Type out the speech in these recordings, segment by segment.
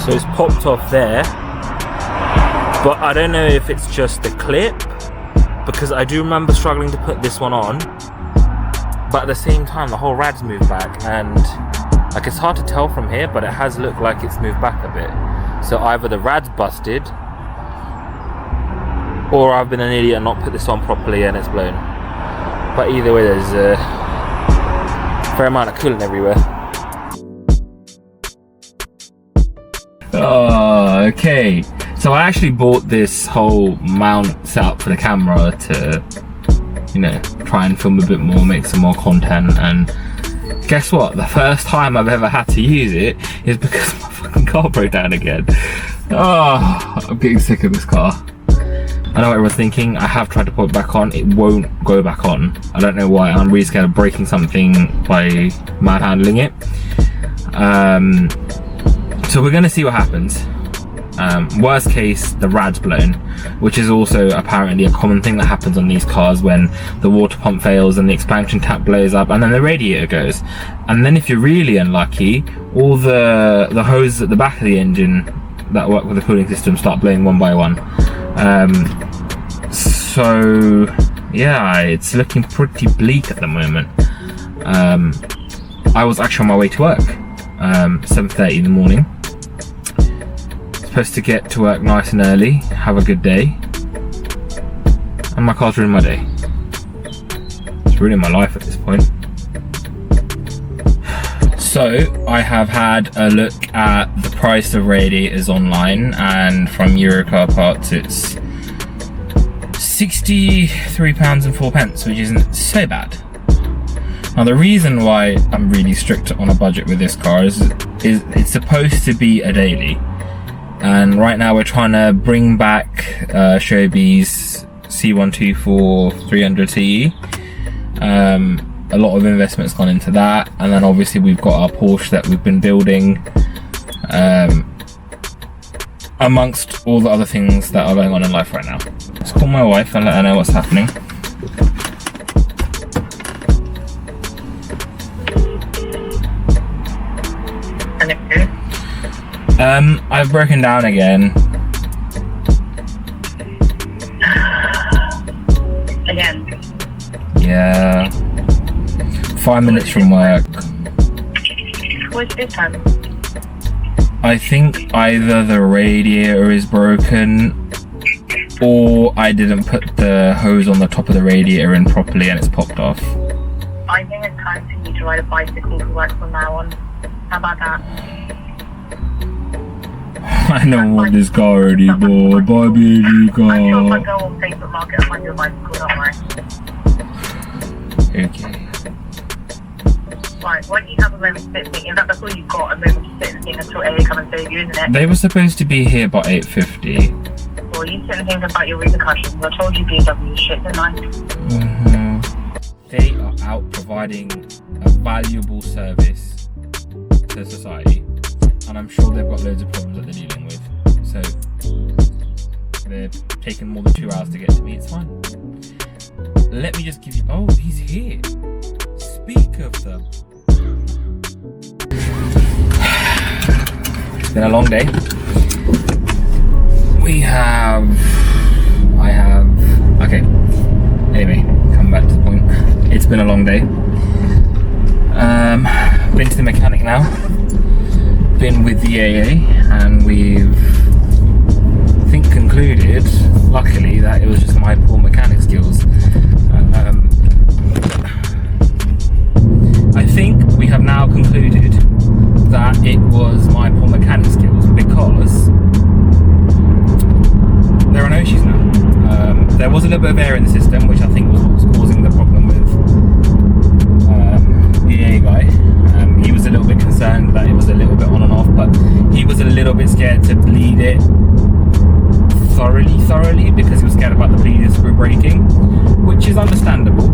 So it's popped off there, but I don't know if it's just the clip, because I do remember struggling to put this one on, but at the same time the whole rad's moved back, and like it's hard to tell from here, but it has looked like it's moved back a bit. So either the rad's busted, or I've been an idiot and not put this on properly and it's blown. But either way, there's a fair amount of coolant everywhere. Oh, okay. So I actually bought this whole mount set up for the camera to, you know, try and film a bit more, make some more content. And guess what? The first time I've ever had to use it is because my fucking car broke down again. Oh, I'm getting sick of this car. I know what everyone's thinking. I have tried to put it back on. It won't go back on. I don't know why. I'm really scared of breaking something by manhandling it. So we're going to see what happens. Worst case, the rad's blown, which is also apparently a common thing that happens on these cars when the water pump fails and the expansion tap blows up and then the radiator goes. And then if you're really unlucky, all the hoses at the back of the engine that work with the cooling system start blowing one by one. So yeah, it's looking pretty bleak at the moment. I was actually on my way to work, 7:30 in the morning. Supposed to get to work nice and early, have a good day, and my car's ruined my day. It's ruining my life at this point. So I have had a look at the price of radiators online, and from Eurocar Parts it's £63.04, which isn't so bad. Now the reason why I'm really strict on a budget with this car is it's supposed to be a daily. And right now we're trying to bring back Shobi's C124 300CE. A lot of investment's gone into that, and then obviously we've got our Porsche that we've been building, amongst all the other things that are going on in life right now. Let's call my wife and let her know what's happening. I've broken down again. Again? Yeah. 5 minutes from work. What's this time? I think either the radiator is broken, or I didn't put the hose on the top of the radiator in properly and it's popped off. I think it's time for you to ride a bicycle to work from now on. How about that? I don't want this car anymore. Buy me a new car. I'm sure if I go on Facebook Market, I'll find you a bicycle, don't worry. Okay. Right, why don't you have a moment to sit and think? In fact, that's all you've got, a moment to sit and think until AA come and save you, isn't it? They were supposed to be here by 8:50. Well, you sit and think about your repercussions. I told you BMW is shit, didn't I? They are out providing a valuable service to society, and I'm sure they've got loads of problems that they're dealing with. So they're taking more than 2 hours to get to me. It's fine. Let me just give you. Oh, he's here. Speak of them. It's been a long day. Okay. Anyway, come back to the point. It's been a long day. Been to the mechanic now. Been with the AA, and we've, I think, concluded, luckily, that it was just my poor mechanic skills. I think we have now concluded that it was my poor mechanic skills, because there are no issues now. There was a little bit of air in the system, which I think was what was causing the problem with the AA guy. He was a little bit concerned that it was a little bit on and off, but he was a little bit scared to bleed it thoroughly, because he was scared about the bleeder screw breaking, which is understandable.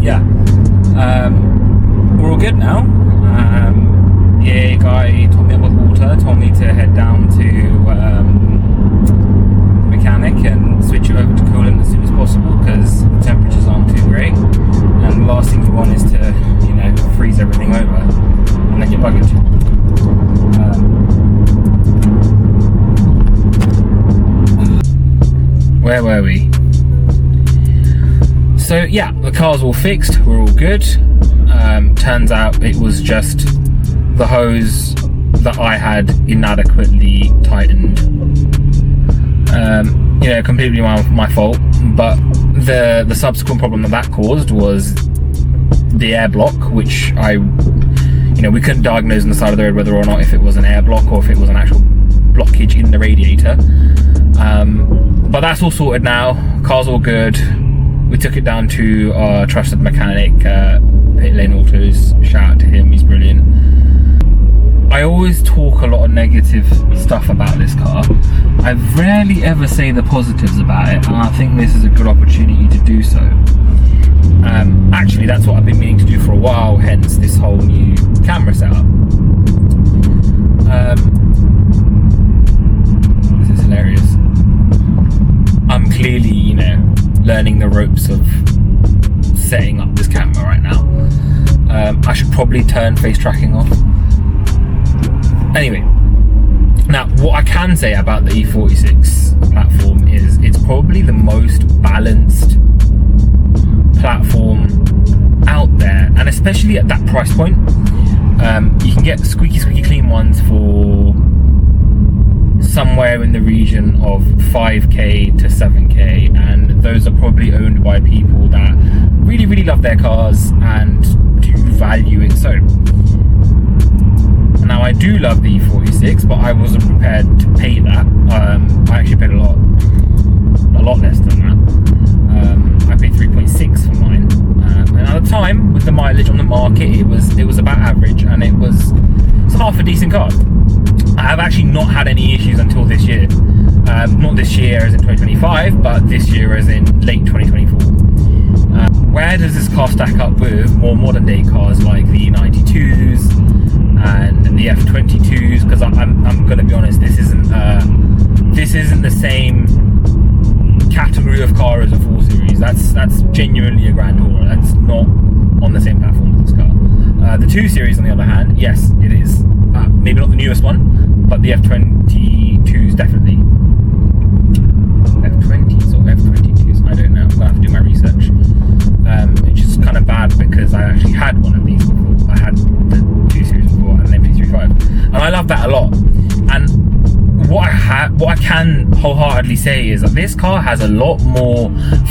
Yeah. We're all good now. The AA guy told me about water, told me to head down to mechanic and switch it over to coolant as soon as possible, because the temperatures aren't too great, and the last thing you want is to, you know, freeze everything over and then you're buggered. where were we? So yeah, the car's all fixed, we're all good. Turns out it was just the hose that I had inadequately tightened. Completely my fault, but the subsequent problem that caused was the air block, which we couldn't diagnose on the side of the road whether or not if it was an air block or if it was an actual blockage in the radiator. But that's all sorted now, car's all good. We took it down to our trusted mechanic, Pit Lane Autos. Shout out to him, he's brilliant. I always talk a lot of negative stuff about this car. I rarely ever say the positives about it, and I think this is a good opportunity to do so. Actually, that's what I've been meaning to do for a while, hence this whole new camera setup. This is hilarious. I'm clearly, learning the ropes of setting up this camera right now. I should probably turn face tracking off. Anyway, now what I can say about the E46 platform is it's probably the most balanced platform out there, and especially at that price point. You can get squeaky clean ones for somewhere in the region of 5k to 7k, and those are probably owned by people that really love their cars and do value it so. Now I do love the E46, but I wasn't prepared to pay that. I actually paid a lot less than that. I paid 3.6 for mine, and at the time with the mileage on the market, it was about average, and it's half a decent car. I have actually not had any issues until this year. Not this year as in 2025, but this year as in late 2024. Where does this car stack up with more modern day cars like the E92s and the F22s? Because I'm going to be honest, this isn't the same category of car as a 4 Series. That's genuinely a Grand Tourer. That's not on the same platform as this car. The 2 Series, on the other hand, yes, it is. Maybe not the newest one, but the F22s definitely. F20s or F22s, I don't know. I'm gonna have to do my research. Which is kind of bad because I actually had one of these before. I had the 2 Series before and an MP35, and I love that a lot. And what I can wholeheartedly say is that this car has a lot more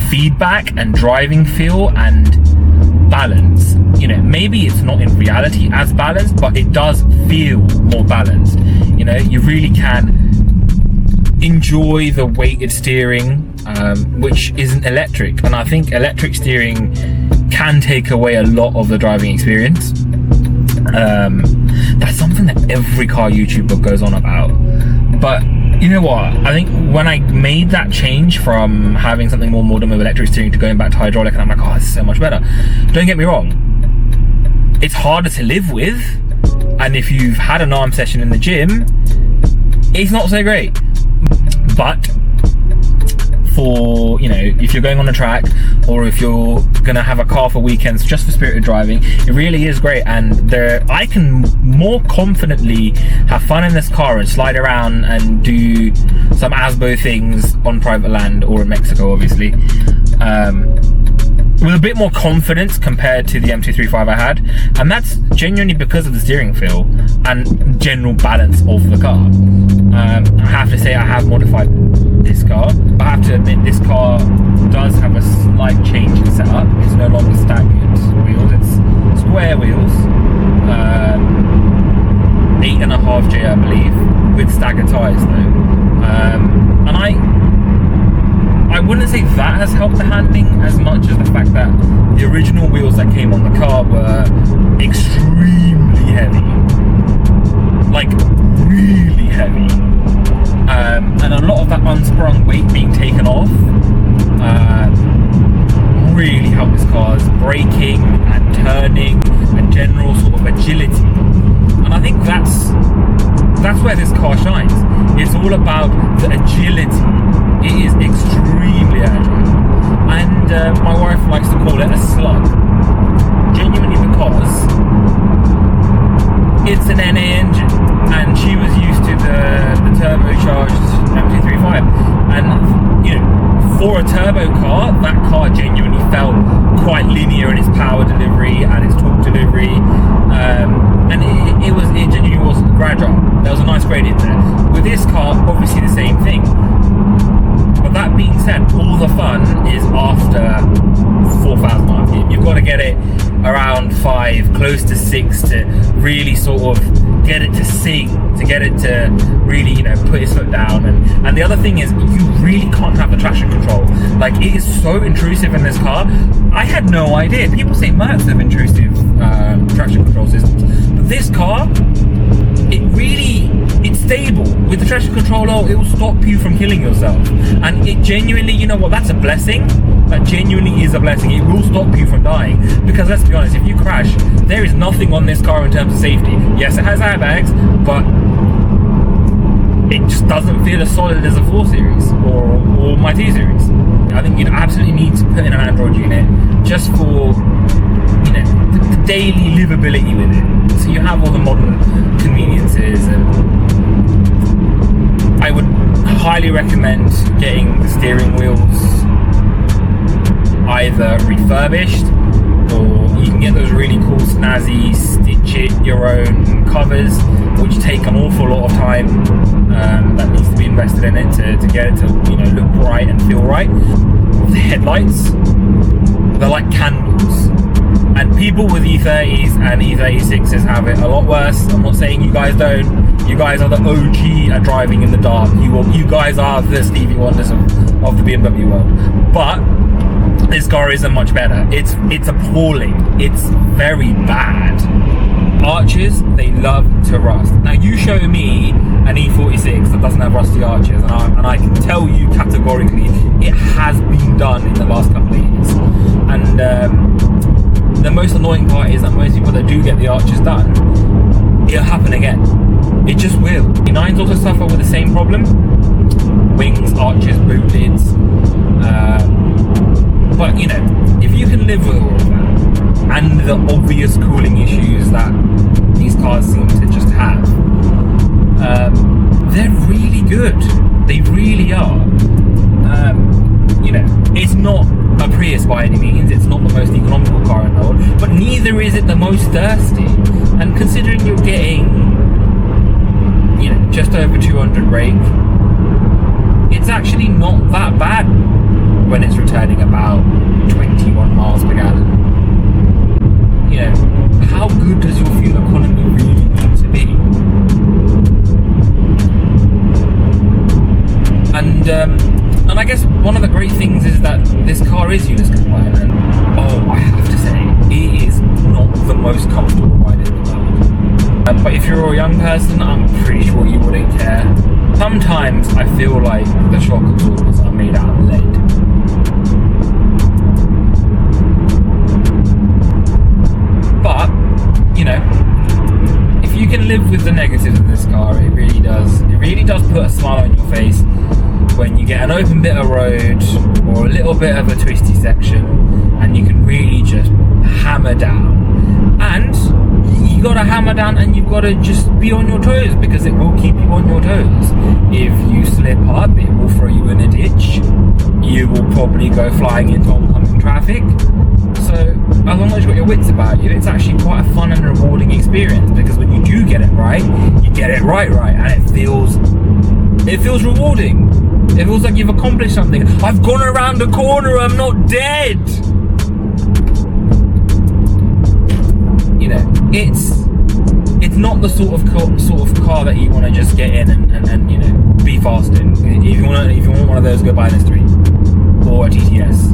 feedback and driving feel and balance. Maybe it's not in reality as balanced, but it does feel more balanced. You really can enjoy the weighted steering, which isn't electric, and I think electric steering can take away a lot of the driving experience. That's something that every car YouTuber goes on about. But you know what? I think when I made that change from having something more modern with electric steering to going back to hydraulic, and I'm like, oh, this is so much better. Don't get me wrong, it's harder to live with, and if you've had an arm session in the gym, it's not so great. But for, if you're going on a track, or if you're gonna have a car for weekends just for spirited driving, it really is great. And I can more confidently have fun in this car and slide around and do some ASBO things on private land, or in Mexico obviously, with a bit more confidence compared to the M235 I had, and that's genuinely because of the steering feel and general balance of the car. I have to say I have modified this car. I have to admit this car does have a slight change in setup. It's no longer staggered wheels, it's square wheels, 8.5J I believe, with staggered tyres though. And I wouldn't say that has helped the handling as much as the fact that the original wheels that came on the car were extremely heavy. Like, really heavy. And a lot of that unsprung weight being taken off really helped this car's braking and turning and general sort of agility. And I think that's where this car shines. It's all about the agility. It is extremely agile, and my wife likes to call it a slug, genuinely, because it's an NA engine, and she was used to the turbocharged M235, and for a turbo car, that car genuinely felt quite linear in its power delivery and its torque delivery, and it genuinely was gradual. There was a nice gradient there. With this car, obviously the same thing. But that being said, all the fun is after 4,000 RPM. You've got to get it around 5, close to 6 to really sort of get it to sing, to get it to really, you know, put its foot down. And the other thing is, you really can't have the traction control. Like, it is so intrusive in this car. I had no idea. People say Mercs have intrusive traction control systems, but this car, it's stable. With the traction controller, it will stop you from killing yourself. And it genuinely, you know what, that's a blessing. That genuinely is a blessing. It will stop you from dying. Because let's be honest, if you crash, there is nothing on this car in terms of safety. Yes, it has airbags, but it just doesn't feel as solid as a 4 Series or my 2 Series. I think you'd absolutely need to put in an Android unit just for, you know, the daily livability with it. So you have all the modern conveniences, and I would highly recommend getting the steering wheels either refurbished, or you can get those really cool snazzy stitch it your own covers, which take an awful lot of time that needs to be invested in it to get it to, you know, look bright and feel right. The headlights, they're like candles. And people with E30s and E36s have it a lot worse. I'm not saying you guys don't. You guys are the OG at driving in the dark. You guys are the Stevie Wonders of the BMW world. But this car isn't much better. It's appalling. It's very bad. Arches, they love to rust. Now you show me an E46 that doesn't have rusty arches, and I can tell you categorically it has been done in the last couple of years. And the most annoying part is that most people that do get the arches done, it'll happen again. It just will. The 9s also suffer with the same problem. Wings, arches, boot lids. But you know, if you can live with all of that, and the obvious cooling issues that these cars seem to just have, they're really good. They really are. You know, it's not a Prius by any means. It's not the most economical car in the world, but neither is it the most thirsty. And considering you're getting, you know, just over 200 brake, it's actually not that bad when it's returning about 21 miles per gallon. You know, how good does your fuel economy really need to be? And I guess one of the great things is that this car is ULEZ compliant, and I have to say, it is not the most comfortable ride in the world. But if you're a young person, I'm pretty sure you wouldn't care. Sometimes I feel like the shock absorbers are made out of lead. But, you know, if you can live with the negatives of this car, it really does put a smile on your face when you get an open bit of road or a little bit of a twisty section and you can really just hammer down. And you gotta hammer down, and you've gotta just be on your toes, because it will keep you on your toes. If you slip up, it will throw you in a ditch. You will probably go flying into oncoming traffic. So as long as you've got your wits about you, it's actually quite a fun and rewarding experience, because when you do get it right, you get it right, and it feels rewarding. It feels like you've accomplished something. I've gone around the corner, I'm not dead. You know, it's not the sort of car that you want to just get in and you know, be fast in. If you want one of those, go buy an S3 or a TTS.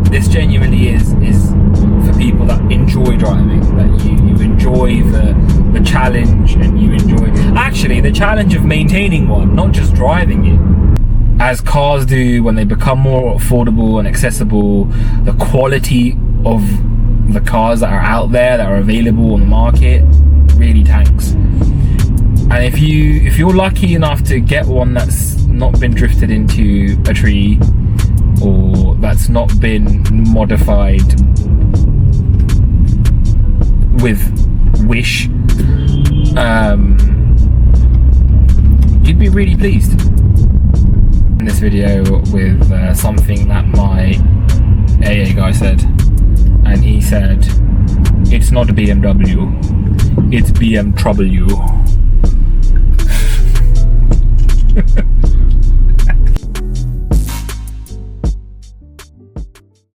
This genuinely is for people that enjoy driving, that you enjoy the challenge, and you enjoy actually the challenge of maintaining one, not just driving it. As cars do when they become more affordable and accessible, the quality of the cars that are out there, that are available on the market, really tanks. And if you're lucky enough to get one that's not been drifted into a tree, or that's not been modified with Wish, you'd be really pleased. in this video with something that my AA guy said, and he said it's not a BMW, it's BMW.